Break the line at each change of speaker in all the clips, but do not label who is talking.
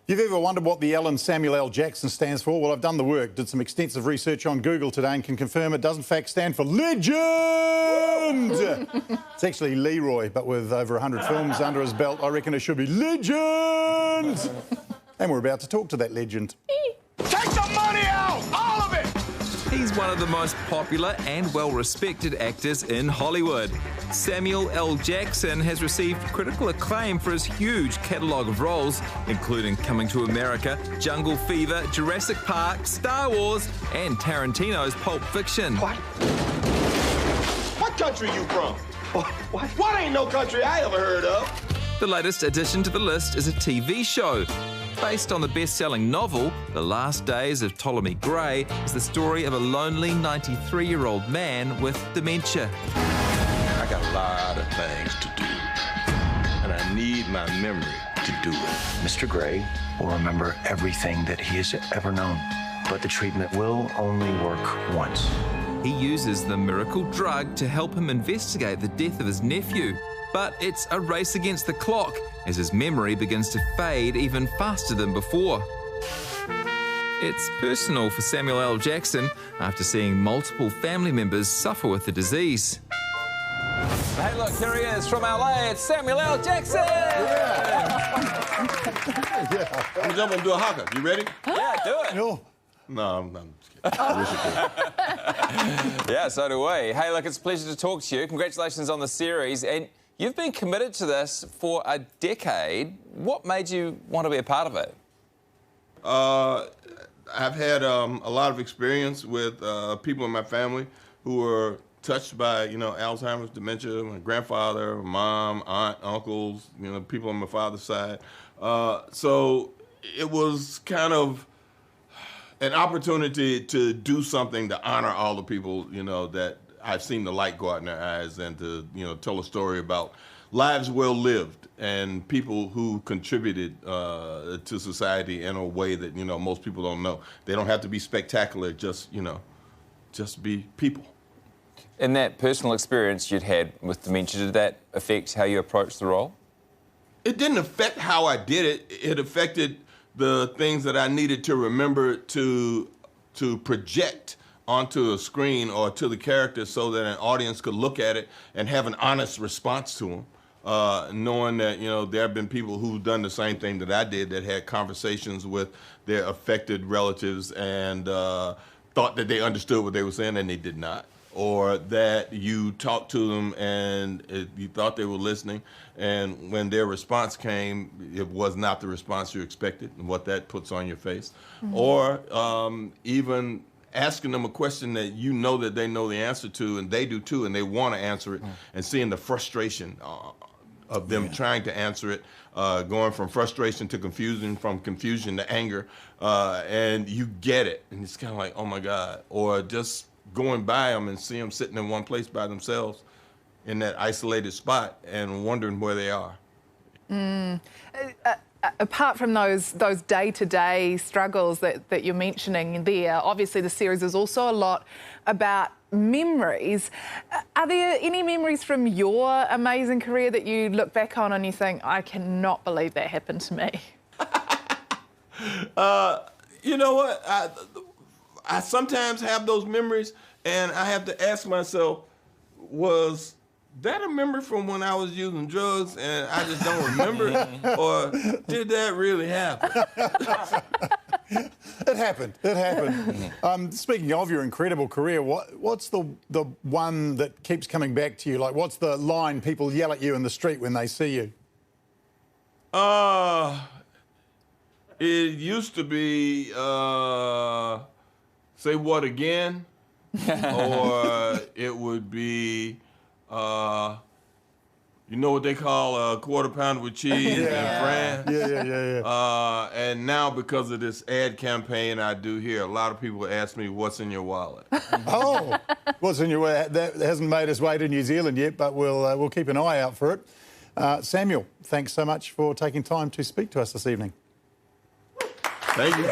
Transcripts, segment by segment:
If you've ever wondered what the L in Samuel L. Jackson stands for, well, I've done the work, did some extensive research on Google today and can confirm it does in fact stand for legend! It's actually Leroy, but with over 100 films under his belt, I reckon it should be legend! And we're about to talk to that legend.
Take the money out! All of it!
He's one of the most popular and well-respected actors in Hollywood. Samuel L. Jackson has received critical acclaim for his huge catalogue of roles, including Coming to America, Jungle Fever, Jurassic Park, Star Wars, and Tarantino's Pulp Fiction.
What country you from? What ain't no country I ever heard of?
The latest addition to the list is a TV show. Based on the best-selling novel, The Last Days of Ptolemy Grey is the story of a lonely 93-year-old man with dementia.
I got a lot of things to do, and I need my memory to do it.
Mr. Gray will remember everything that he has ever known, but the treatment will only work once.
He uses the miracle drug to help him investigate the death of his nephew. But it's a race against the clock as his memory begins to fade even faster than before. It's personal for Samuel L. Jackson after seeing multiple family members suffer with the disease. Hey, look, here he is from LA. It's Samuel L. Jackson!
Yeah.
I'm gonna jump and do a haka. You ready?
Yeah, do it.
No, I'm just kidding. I wish I could.
Yeah, so do we. Hey, look, it's a pleasure to talk to you. Congratulations on the series. And you've been committed to this for a decade. What made you want to be a part of it?
I've had a lot of experience with people in my family who were touched by, Alzheimer's, dementia. My grandfather, mom, aunt, uncles, people on my father's side. So it was kind of an opportunity to do something to honor all the people, that I've seen the light go out in their eyes, and to, tell a story about lives well lived and people who contributed to society in a way that, most people don't know. They don't have to be spectacular, just be people.
In that personal experience you'd had with dementia, did that affect how you approached the role?
It didn't affect how I did it. It affected the things that I needed to remember to project onto a screen or to the character so that an audience could look at it and have an honest response to them, knowing that, there have been people who've done the same thing that I did, that had conversations with their affected relatives and thought that they understood what they were saying and they did not. Or that you talked to them and you thought they were listening, and when their response came, it was not the response you expected, and what that puts on your face. Mm-hmm. Or even asking them a question that that they know the answer to, and they do too, and they want to answer it, and seeing the frustration of them trying to answer it, going from frustration to confusion, from confusion to anger, and you get it, and it's kind of like, oh my God. Or just going by them and see them sitting in one place by themselves in that isolated spot and wondering where they are.
Apart from those day-to-day struggles that you're mentioning there, obviously the series is also a lot about memories. Are there any memories from your amazing career that you look back on and you think, I cannot believe that happened to me?
You know what? I sometimes have those memories, and I have to ask myself, was that a memory from when I was using drugs and I just don't remember it? Or did that really happen?
It happened. It happened. Speaking of your incredible career, what's the one that keeps coming back to you? Like, what's the line people yell at you in the street when they see you?
It used to be, say what again? Or it would be, you know what they call a quarter pounder with cheese in France?
Yeah.
And now, because of this ad campaign I do here, a lot of people ask me, what's in your wallet?
Oh, what's in your wallet? That hasn't made its way to New Zealand yet, but we'll keep an eye out for it. Samuel, thanks so much for taking time to speak to us this evening.
Thank you.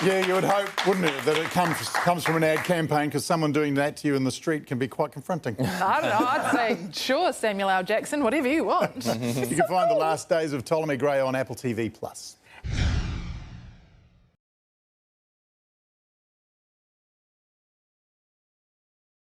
Yeah, you would hope, wouldn't it, that it comes from an ad campaign, because someone doing that to you in the street can be quite confronting.
I don't know, I'd say, sure, Samuel L. Jackson, whatever you want.
You can find The Last Days of Ptolemy Grey on Apple TV+.